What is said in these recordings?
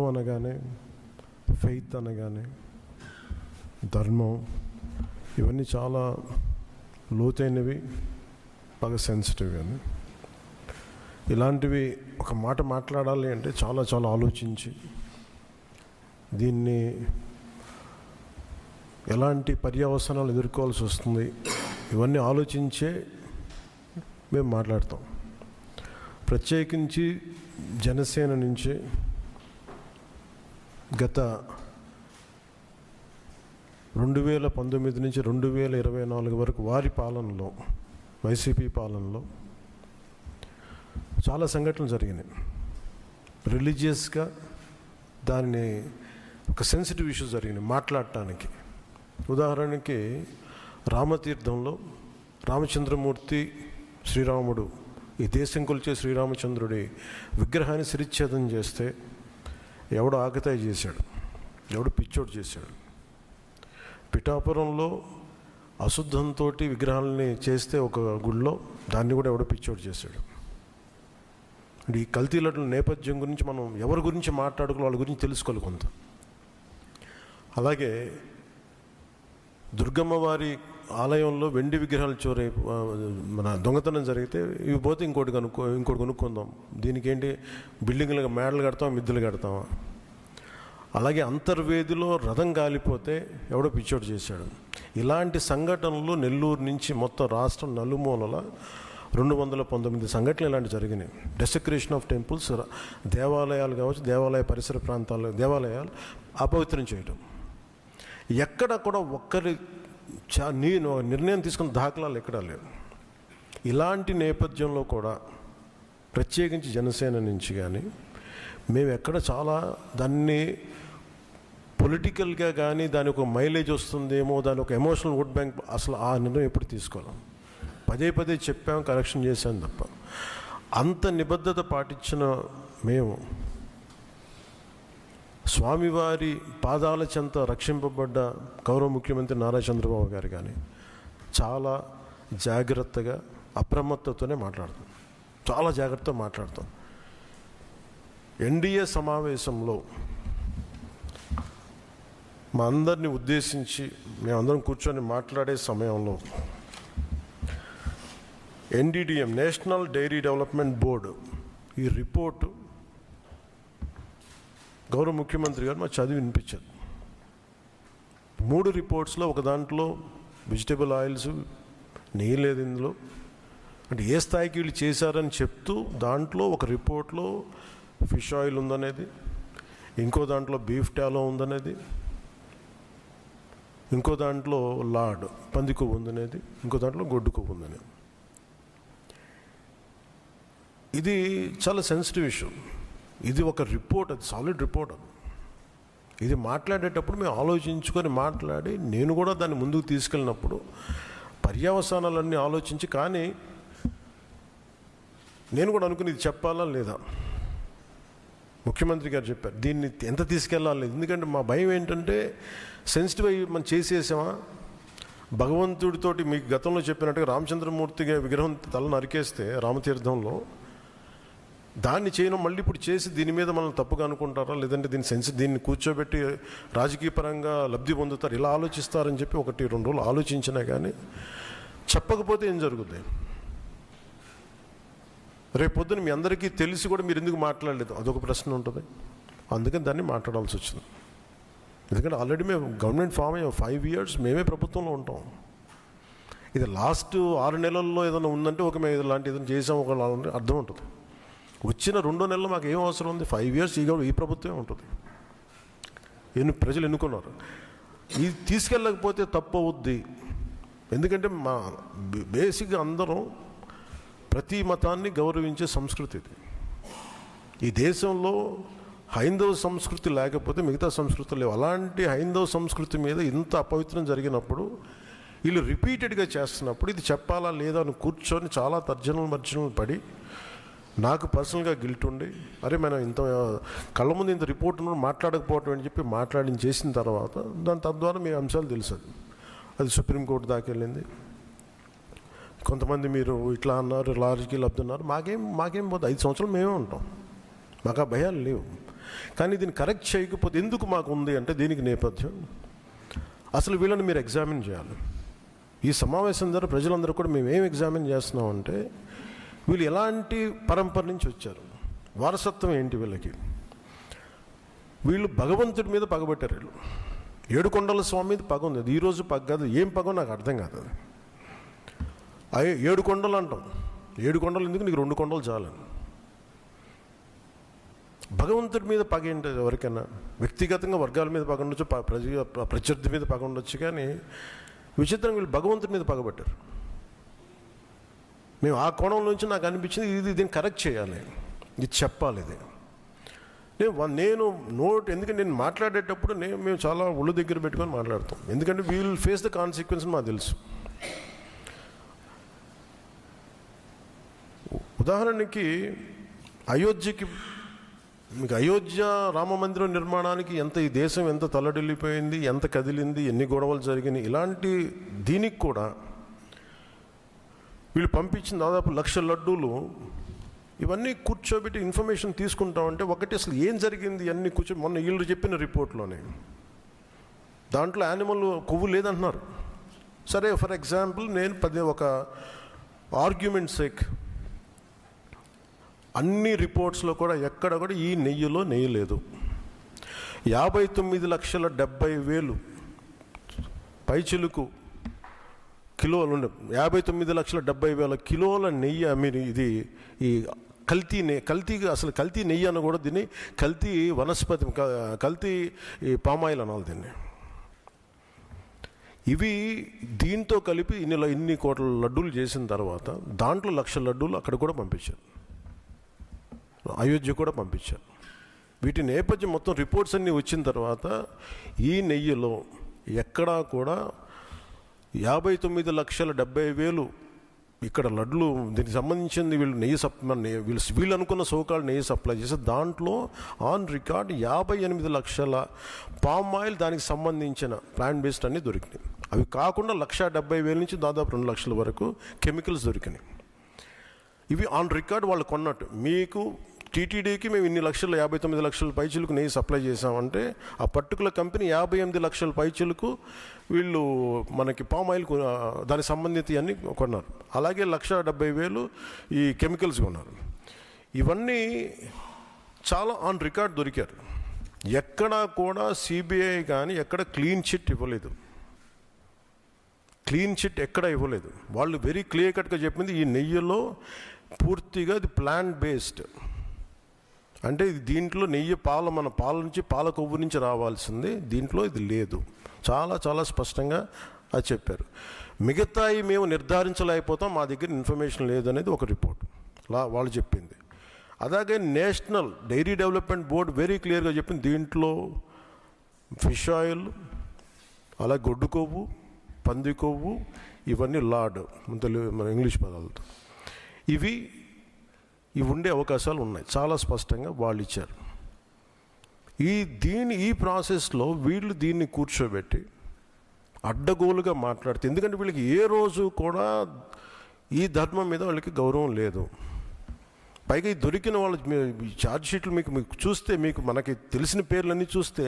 అనగానే ఫెయిత్ అనగానే ధర్మం ఇవన్నీ చాలా లోతైనవి, బాగా సెన్సిటివ్. కానీ ఇలాంటివి ఒక మాట మాట్లాడాలి అంటే చాలా చాలా ఆలోచించి దీన్ని ఎలాంటి పర్యవసనాలు ఎదుర్కోవాల్సి వస్తుంది ఇవన్నీ ఆలోచించే మేము మాట్లాడతాం. ప్రత్యేకించి జనసేన నుంచి గత 2019 నుంచి 2024 వరకు వారి పాలనలో, వైసీపీ పాలనలో చాలా సంఘటనలు జరిగినాయి. రిలీజియస్గా దాన్ని ఒక సెన్సిటివ్ ఇష్యూస్ జరిగినాయి మాట్లాడటానికి. ఉదాహరణకి రామతీర్థంలో రామచంద్రమూర్తి శ్రీరాముడు, ఈ దేశం కొలిచే శ్రీరామచంద్రుడి విగ్రహాన్ని శిరిచ్ఛేదం చేస్తే ఎవడో ఆకతాయి చేశాడు, ఎవడో పిచ్చోడు చేశాడు. పిఠాపురంలో అశుద్ధంతో విగ్రహాలని చేస్తే ఒక గుడిలో దాన్ని కూడా ఎవడో పిచ్చోడు చేశాడు. ఈ కల్తీలట్ల నేపథ్యం గురించి మనం ఎవరి గురించి మాట్లాడుకోవాలి, వాళ్ళ గురించి తెలుసుకోవాలి కొంత. అలాగే దుర్గమ్మ వారి ఆలయంలో వెండి విగ్రహాలు మన దొంగతనం జరిగితే ఇవి పోతే ఇంకోటి కొనుక్కుందాం, దీనికి ఏంటి బిల్డింగ్లుగా మేడలు కడతాం, మిద్దెలు కడతామా. అలాగే అంతర్వేదిలో రథం కాలిపోతే ఎవడో పిచ్చోడు చేశాడు. ఇలాంటి సంఘటనలు నెల్లూరు నుంచి మొత్తం రాష్ట్రం నలుమూలల 219 సంఘటనలు ఇలాంటి జరిగినాయి. డెసక్రేషన్ ఆఫ్ టెంపుల్స్, దేవాలయాలు కావచ్చు, దేవాలయ పరిసర ప్రాంతాలు, దేవాలయాలు అపవిత్రం చేయడం. ఎక్కడ కూడా ఒక్కరి నిర్ణయం తీసుకున్న దాఖలాలు ఎక్కడా లేవు. ఇలాంటి నేపథ్యంలో కూడా ప్రత్యేకించి జనసేన నుంచి కానీ మేము ఎక్కడ చాలా దాన్ని పొలిటికల్గా కానీ దాని ఒక మైలేజ్ వస్తుందేమో, దాని ఒక ఎమోషనల్ ఓట్ బ్యాంక్, అసలు ఆ నిర్ణయం ఎప్పుడు తీసుకోలేం. పదే చెప్పాం, కరెక్షన్ చేశాం తప్ప. అంత నిబద్ధత పాటించిన మేము స్వామివారి పాదాల చెంత రక్షింపబడ్డ గౌరవ ముఖ్యమంత్రి నారా చంద్రబాబు గారు కానీ చాలా జాగ్రత్తగా అప్రమత్తతోనే మాట్లాడతాం, చాలా జాగ్రత్తగా మాట్లాడతాం. ఎన్డీఏ సమావేశంలో మా అందరినీ ఉద్దేశించి మేమందరం కూర్చొని మాట్లాడే సమయంలో NDDM, national dairy development board, ఈ రిపోర్టు గౌరవ ముఖ్యమంత్రి గారు మాకు చదివి వినిపించారు. 3 రిపోర్ట్స్లో ఒక దాంట్లో వెజిటబుల్ ఆయిల్స్, నెయ్యి లేదు ఇందులో, అంటే ఏ స్థాయికి వీళ్ళు చేశారని చెప్తూ దాంట్లో ఒక రిపోర్ట్లో ఫిష్ ఆయిల్ ఉందనేది, ఇంకో దాంట్లో బీఫ్ టాలో ఉందనేది, ఇంకో దాంట్లో లాడ్ పంది కొవ్వు ఉందనేది, ఇంకో దాంట్లో గొడ్డు కొవ్వు ఉందనేది. ఇది చాలా సెన్సిటివ్ ఇష్యూ. ఇది ఒక రిపోర్ట్, అది సాలిడ్ రిపోర్ట్. ఇది మాట్లాడేటప్పుడు మేము ఆలోచించుకొని మాట్లాడి, నేను కూడా దాన్ని ముందుకు తీసుకెళ్ళినప్పుడు పర్యవసానాలన్నీ ఆలోచించి, కానీ నేను కూడా అనుకుని ఇది చెప్పాలా లేదా. ముఖ్యమంత్రి గారు చెప్పారు దీన్ని ఎంత తీసుకెళ్ళాలి, ఎందుకంటే మా భయం ఏంటంటే సెన్సిటివ్ అయ్యి మనం చేసేసామా. భగవంతుడితోటి మీకు గతంలో చెప్పినట్టుగా రామచంద్రమూర్తిగా విగ్రహం తల నరికేస్తే రామతీర్థంలో, దాన్ని చేయడం మళ్ళీ ఇప్పుడు చేసి దీని మీద మనం తప్పుగా అనుకుంటారా, లేదంటే దీన్ని కూర్చోబెట్టి రాజకీయ పరంగా లబ్ధి పొందుతారు, ఇలా ఆలోచిస్తారని చెప్పి 1-2 రోజులు ఆలోచించినా కానీ చెప్పకపోతే ఏం జరుగుతుంది. రేపు పొద్దున మీ అందరికీ తెలిసి కూడా మీరు ఎందుకు మాట్లాడలేదు, అదొక ప్రశ్న ఉంటుంది. అందుకని దాన్ని మాట్లాడాల్సి వచ్చింది. ఎందుకంటే ఆల్రెడీ మేము గవర్నమెంట్ ఫామ్ అయ్యాం, 5 years మేమే ప్రభుత్వంలో ఉంటాం. ఇది లాస్ట్ 6 నెలల్లో ఏదైనా ఉందంటే ఒక మేము ఇలాంటి ఏదైనా చేసాం ఒక అర్థం ఉంటుంది. వచ్చిన 2 నెలలు మాకు ఏం అవసరం ఉంది, 5 years ఈ ప్రభుత్వమే ఉంటుంది. ప్రజలు ఎన్నుకున్నారు. ఇది తీసుకెళ్ళకపోతే తప్పు అవుద్ది. ఎందుకంటే మా బేసిక్గా అందరం ప్రతి మతాన్ని గౌరవించే సంస్కృతి ఇది. ఈ దేశంలో హైందవ సంస్కృతి లేకపోతే మిగతా సంస్కృతులు లేవు. అలాంటి హైందవ సంస్కృతి మీద ఇంత అపవిత్రం జరిగినప్పుడు, వీళ్ళు రిపీటెడ్గా చేస్తున్నప్పుడు ఇది చెప్పాలా లేదా అని కూర్చొని చాలా తర్జనలు పడి, నాకు పర్సనల్గా గిల్ట్ ఉండి, అరే మనం ఇంత కళ్ళ ముందు ఇంత రిపోర్ట్ మాట్లాడకపోవటం అని చెప్పి చేసిన తర్వాత తద్వారా మీ అంశాలు తెలుసు. అది సుప్రీంకోర్టు దాకా వెళ్ళింది. కొంతమంది మీరు ఇట్లా అన్నారు, రాజకీయ లబ్ధి అన్నారు. మాకేం పోతే 5 సంవత్సరాలు మేమే ఉంటాం, మాకు ఆ భయాలు లేవు. కానీ దీన్ని కరెక్ట్ చేయకపోతే ఎందుకు మాకు ఉంది అంటే దీనికి నేపథ్యం అసలు వీళ్ళని మీరు ఎగ్జామిన్ చేయాలి. ఈ సమావేశం ద్వారా ప్రజలందరూ కూడా మేము ఏం ఎగ్జామిన్ చేస్తున్నామంటే వీళ్ళు ఎలాంటి పరంపర నుంచి వచ్చారు, వారసత్వం ఏంటి వీళ్ళకి. వీళ్ళు భగవంతుడి మీద పగబట్టారు. వీళ్ళు ఏడుకొండల స్వామి మీద పగ ఉంది. అది ఈరోజు పగ కాదు, ఏం పగో నాకు అర్థం కాదు. అది 7 కొండలు అంటాం. 7 కొండలు ఎందుకు, నీకు 2 కొండలు చాలని. భగవంతుడి మీద పగ ఏంటి ఎవరికైనా? వ్యక్తిగతంగా వర్గాల మీద పగ ఉండొచ్చు, ప్రత్యర్థి మీద పగ ఉండొచ్చు, కానీ విచిత్రంగా వీళ్ళు భగవంతుడి మీద పగబట్టారు. మేము ఆ కోణం నుంచి నాకు అనిపించింది దీన్ని కరెక్ట్ చేయాలి, ఇది చెప్పాలి. ఇది నేను ఎందుకంటే నేను మాట్లాడేటప్పుడు మేము చాలా ఒళ్ళు దగ్గర పెట్టుకొని మాట్లాడతాం. ఎందుకంటే we will face the consequence మాకు తెలుసు. ఉదాహరణకి మీకు అయోధ్య రామ మందిరం నిర్మాణానికి ఈ దేశం ఎంత తల్లడిల్లిపోయింది, ఎంత కదిలింది, ఎన్ని గొడవలు జరిగినాయి. ఇలాంటి దీనికి కూడా వీళ్ళు పంపించిన దాదాపు 1,00,000 లడ్డూలు ఇవన్నీ కూర్చోబెట్టి ఇన్ఫర్మేషన్ తీసుకుంటామంటే ఒకటి అసలు ఏం జరిగింది అన్నీ మొన్న వీళ్ళు చెప్పిన రిపోర్ట్లోనే దాంట్లో యానిమల్ కొవ్వు లేదంటున్నారు. సరే, ఫర్ ఎగ్జాంపుల్ నేను ఒక ఆర్గ్యుమెంట్ సేక్ అన్ని రిపోర్ట్స్లో కూడా ఎక్కడ కూడా ఈ నెయ్యిలో నెయ్యి లేదు. 59,70,000 పైచిలుకు కిలోలు 59,70,000 కిలోల నెయ్యి మీరు ఇది ఈ కల్తీ నెయ్యి అని కూడా దీన్ని కల్తీ వనస్పతి, కల్తీ పామాయిల్ అనాలి దీన్ని. ఇవి దీంతో కలిపి ఇన్ని కోట్ల లడ్డూలు చేసిన తర్వాత దాంట్లో 1,00,000 లడ్డూలు అక్కడ కూడా పంపించారు, అయోధ్య కూడా పంపించారు. వీటి నేపథ్యం మొత్తం రిపోర్ట్స్ అన్నీ వచ్చిన తర్వాత ఈ నెయ్యిలో ఎక్కడా కూడా 59,70,000 ఇక్కడ లడ్లు దీనికి సంబంధించింది వీళ్ళు అనుకున్న సోకాళ్ళు నెయ్యి సప్లై చేసి దాంట్లో ఆన్ రికార్డ్ 58,00,000 పామ్ ఆయిల్ దానికి సంబంధించిన ప్లాంట్ బేస్డ్ అన్నీ దొరికినాయి. అవి కాకుండా 1,70,000 నుంచి దాదాపు 2,00,000 వరకు కెమికల్స్ దొరికినాయి. ఇవి ఆన్ రికార్డ్ వాళ్ళు కొన్నట్టు. మీకు టీటీడీకి మేము ఇన్ని లక్షలు 59,00,000 పైచిలకు నెయ్యి సప్లై చేసామంటే ఆ పర్టికులర్ కంపెనీ 58,00,000 పైచిలకు వీళ్ళు మనకి పామ్ ఆయిల్ దానికి సంబంధిత అన్నీ కొన్నారు. అలాగే 1,70,000 ఈ కెమికల్స్ కొన్నారు. ఇవన్నీ చాలా ఆన్ రికార్డ్ దొరికారు. ఎక్కడా కూడా సిబిఐ కానీ ఎక్కడ క్లీన్ చిట్ ఇవ్వలేదు. క్లీన్ చిట్ ఎక్కడ ఇవ్వలేదు. వాళ్ళు వెరీ క్లియర్ కట్గా చెప్పింది ఈ నెయ్యిలో పూర్తిగా ఇది ప్లాంట్ బేస్డ్, అంటే దీంట్లో నెయ్యి మన పాల నుంచి పాల కొవ్వు నుంచి రావాల్సింది, దీంట్లో ఇది లేదు. చాలా చాలా స్పష్టంగా అది చెప్పారు. మిగతాయి మేము నిర్ధారించలేకపోతాం, మా దగ్గర ఇన్ఫర్మేషన్ లేదనేది ఒక రిపోర్ట్ వాళ్ళు చెప్పింది. అలాగే national dairy development board very క్లియర్గా చెప్పింది దీంట్లో ఫిష్ ఆయిల్, అలా గొడ్డు కొవ్వు, పంది కొవ్వు, ఇవన్నీ లార్డ్ మన ఇంగ్లీష్ పదాలతో ఇవి ఉండే అవకాశాలు ఉన్నాయి. చాలా స్పష్టంగా వాళ్ళు ఇచ్చారు. ఈ ప్రాసెస్లో వీళ్ళు దీన్ని కూర్చోబెట్టి అడ్డగోలుగా మాట్లాడితే, ఎందుకంటే వీళ్ళకి ఏ రోజు కూడా ఈ ధర్మం మీద వాళ్ళకి గౌరవం లేదు. పైగా ఈ దొరికిన వాళ్ళు ఛార్జ్ షీట్లు మీకు చూస్తే మనకి తెలిసిన పేర్లన్నీ చూస్తే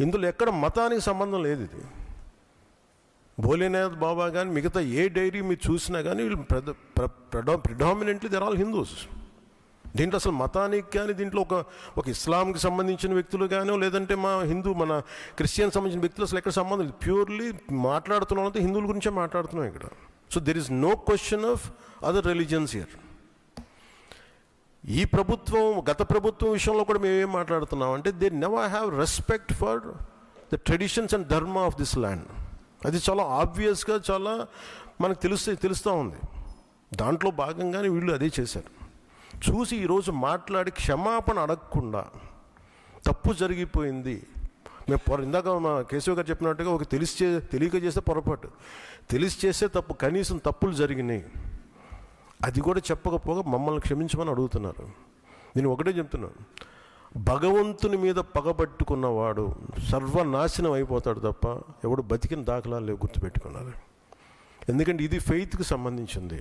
ఇందులో ఎక్కడ మతానికి సంబంధం లేదు. ఇది భోలేనాథ్ బాబా కానీ మిగతా ఏ డైరీ మీరు చూసినా కానీ వీళ్ళు ప్రిడామినెంట్లీ దర్ ఆల్ హిందూస్. దీంట్లో అసలు మతానికి కానీ దీంట్లో ఒక ఇస్లాంకి సంబంధించిన వ్యక్తులు కానీ లేదంటే మన క్రిస్టియన్ సంబంధించిన వ్యక్తులు అసలు ఎక్కడ సంబంధం లేదు. ప్యూర్లీ మాట్లాడుతున్నాం అంటే హిందువుల గురించే మాట్లాడుతున్నాం ఇక్కడ. So there is no question of other religions here. గత ప్రభుత్వం విషయంలో కూడా మేమేం మాట్లాడుతున్నాం అంటే they never have respect for the traditions and dharma of this land. అది చాలా ఆబ్వియస్గా చాలా మనకు తెలుస్తూ ఉంది. దాంట్లో భాగంగానే వీళ్ళు అదే చేశారు. చూసి ఈరోజు మాట్లాడి క్షమాపణ అడగకుండా తప్పు జరిగిపోయింది. ఇందాక మా కేశవ్ గారు చెప్పినట్టుగా తెలియక చేస్తే పొరపాటు, తెలిసి చేస్తే తప్పు, కనీసం తప్పులు జరిగినాయి అది కూడా చెప్పకపోగా మమ్మల్ని క్షమించమని అడుగుతున్నారు. నేను ఒకటే చెప్తున్నాను, భగవంతుని మీద పగబట్టుకున్నవాడు సర్వనాశనం అయిపోతాడు తప్ప ఎవడు బతికిన దాఖలాలు లేవు, గుర్తుపెట్టుకున్నారు. ఎందుకంటే ఇది ఫెయిత్కి సంబంధించింది.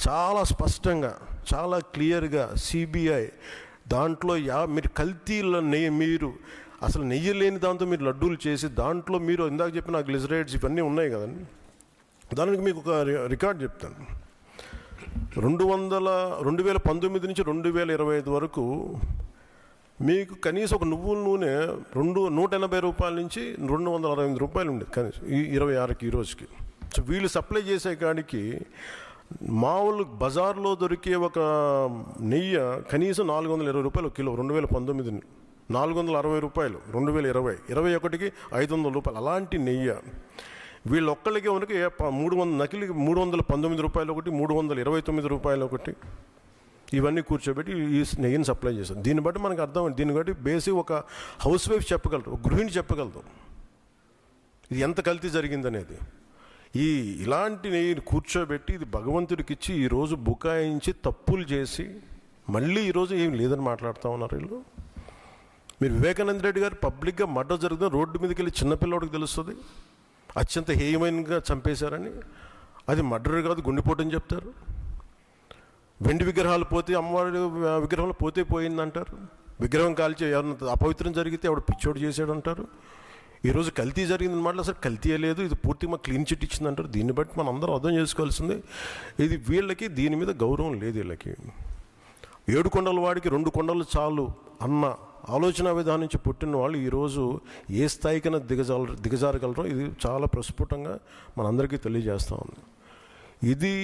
చాలా స్పష్టంగా చాలా క్లియర్గా సిబిఐ దాంట్లో మీరు కల్తీల నెయ్యి, మీరు అసలు నెయ్యి లేని దాంతో మీరు లడ్డూలు చేసి దాంట్లో మీరు ఇందాక చెప్పిన గ్లిజరైడ్స్ ఇవన్నీ ఉన్నాయి కదండి. దానికి మీకు ఒక రికార్డ్ చెప్తాను. 2019 నుంచి 2025 వరకు మీకు కనీసం ఒక నువ్వుల నూనె 180 రూపాయల నుంచి 268 రూపాయలు ఉండేది కనీసం 26కి ఈ రోజుకి. సో వీళ్ళు సప్లై చేసే కాడికి మామూలు బజార్లో దొరికే ఒక నెయ్యి కనీసం 420 రూపాయలు ఒక కిలో. 2019 460 రూపాయలు, 2020 21కి 500 రూపాయలు. అలాంటి నెయ్యి వీళ్ళొక్కళ్ళకి మనకి 300 నకిలీకి 319 రూపాయలు ఒకటి, 329 రూపాయలు ఒకటి, ఇవన్నీ కూర్చోబెట్టి ఈ నెయ్యిని సప్లై చేశారు. దీన్ని బట్టి మనకు అర్థమైంది. దీన్ని బట్టి బేసిక్ ఒక హౌస్ వైఫ్ చెప్పగలరు, ఒక గృహిణి చెప్పగలదు ఇది ఎంత కల్తీ జరిగిందనేది. ఇలాంటి నెయ్యిని కూర్చోబెట్టి ఇది భగవంతుడికి ఇచ్చి ఈరోజు బుకాయించి తప్పులు చేసి మళ్ళీ ఈరోజు ఏం లేదని మాట్లాడుతూ ఉన్నారు వీళ్ళు. మీరు వివేకానంద రెడ్డి గారు పబ్లిక్గా మర్డర్ జరుగుతుంది, రోడ్డు మీదకి వెళ్ళి చిన్నపిల్లవాడికి తెలుస్తుంది అత్యంత హేయమైనగా చంపేశారని. అది మర్డర్ కాదు, గుండెపోటని చెప్తారు. వెండి విగ్రహాలు పోతే, అమ్మవారి విగ్రహాలు పోతే పోయిందంటారు. విగ్రహం కాల్చి ఎవరన్నా అపవిత్రం జరిగితే ఎవడు పిచ్చోడు చేశాడు అంటారు. ఈరోజు కల్తీ జరిగింది మాట అసలు కల్తీ లేదు, ఇది పూర్తిగా క్లీన్ చిట్ ఇచ్చిందంటారు. దీన్ని బట్టి మనం అందరం అర్థం చేసుకోవాల్సింది ఇది వీళ్ళకి దీని మీద గౌరవం లేదు. వీళ్ళకి 7 కొండల వాడికి 2 కొండలు చాలు అన్న ఆలోచన విధానం నుంచి పుట్టిన వాళ్ళు ఈరోజు ఏ స్థాయికైనా దిగజారగలరో ఇది చాలా ప్రస్ఫుటంగా మనందరికీ తెలియజేస్తూ ఉంది. ఇది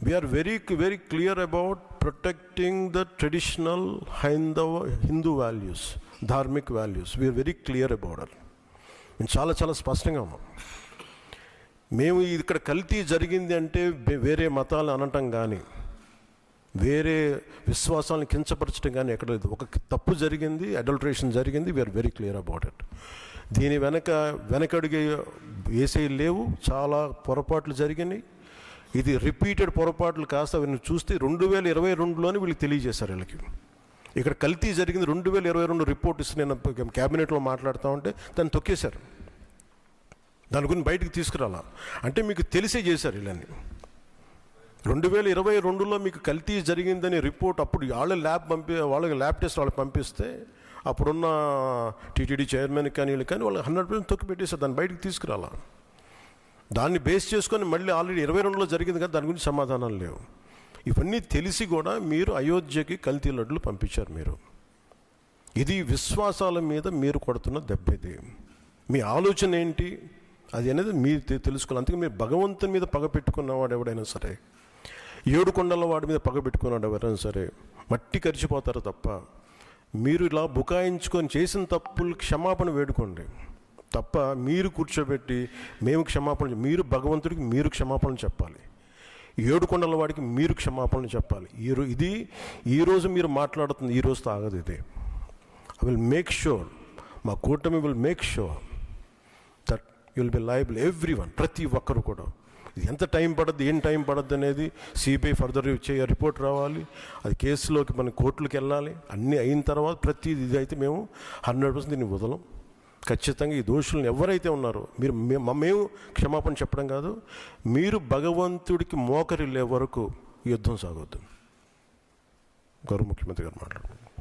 we are very very clear about protecting the traditional Hindu values, dharmic values. We are very clear about it. మేము చాలా స్పష్టంగా ఉన్నాం. మేము ఇక్కడ కల్తీ జరిగింది అంటే వేరే మతాలు అనటం కానీ వేరే విశ్వాసాలను కించపరచడం కానీ ఎక్కడ లేదు. ఒక తప్పు జరిగింది, అడల్ట్రేషన్ జరిగింది. We are very clear about it. దీని వెనకడుగు వేసే లేవు. చాలా పొరపాట్లు జరిగినాయి. ఇది రిపీటెడ్ పొరపాట్లు కాస్త వీళ్ళని చూస్తే 2022లోనే వీళ్ళకి తెలియజేశారు. వీళ్ళకి ఇక్కడ కల్తీ జరిగింది 2022 రిపోర్ట్ ఇస్తే నేను క్యాబినెట్లో మాట్లాడుతూ ఉంటే దాన్ని తొక్కేశారు. దాని గురించి బయటకు తీసుకురాలా అంటే మీకు తెలిసే చేశారు. వీళ్ళని 2022లో మీకు కల్తీ జరిగిందని రిపోర్ట్ అప్పుడు వాళ్ళకి ల్యాబ్ టెస్ట్ వాళ్ళకి పంపిస్తే అప్పుడున్న టీటీడీ చైర్మన్ కానీ వీళ్ళు కానీ వాళ్ళు 100% తొక్కి పెట్టేశారు. దాన్ని బయటకు తీసుకురాలా. దాన్ని బేస్ చేసుకొని మళ్ళీ ఆల్రెడీ 22లో జరిగింది కదా, దాని గురించి సమాధానాలు లేవు. ఇవన్నీ తెలిసి కూడా మీరు అయోధ్యకి కల్తీ లడ్డులు పంపించారు. ఇది విశ్వాసాల మీద మీరు కొడుతున్న దెబ్బ. ఇది మీ ఆలోచన ఏంటి అది అనేది మీరు తెలుసుకోవాలి. అందుకే మీరు భగవంతుని మీద పగ పెట్టుకున్నవాడు ఎవడైనా సరే, 7 కొండల వాడి మీద పగ పెట్టుకున్నాడు ఎవరైనా సరే మట్టి కరిచిపోతారు తప్ప మీరు ఇలా బుకాయించుకొని చేసిన తప్పులు క్షమాపణ వేడుకోండి తప్ప మీరు కూర్చోబెట్టి మేము క్షమాపణ, మీరు భగవంతుడికి మీరు క్షమాపణ చెప్పాలి. 7 కొండల వాడికి మీరు క్షమాపణ చెప్పాలి. ఇది ఈరోజు మీరు మాట్లాడుతుంది ఈ రోజుతో ఆగదు. ఇది ఐ విల్ మేక్ షూర్, మా కూటమి will make sure that you will be liable everyone, ప్రతి ఒక్కరు కూడా. ఇది ఎంత టైం పడుద్ది, ఏం టైం పడుద్ది అనేది సిబిఐ ఫర్దర్ రిపోర్ట్ రావాలి, అది కేసులోకి మన కోర్టులకు వెళ్ళాలి. అన్నీ అయిన తర్వాత ప్రతి ఇది అయితే మేము 100% దీన్ని వదలం. ఖచ్చితంగా ఈ దోషులను ఎవరైతే ఉన్నారో మేము క్షమాపణ చెప్పడం కాదు, మీరు భగవంతుడికి మోకరిల్లే వరకు యుద్ధం సాగొద్దు. గౌరవ ముఖ్యమంత్రి గారు మాట్లాడుతున్నారు.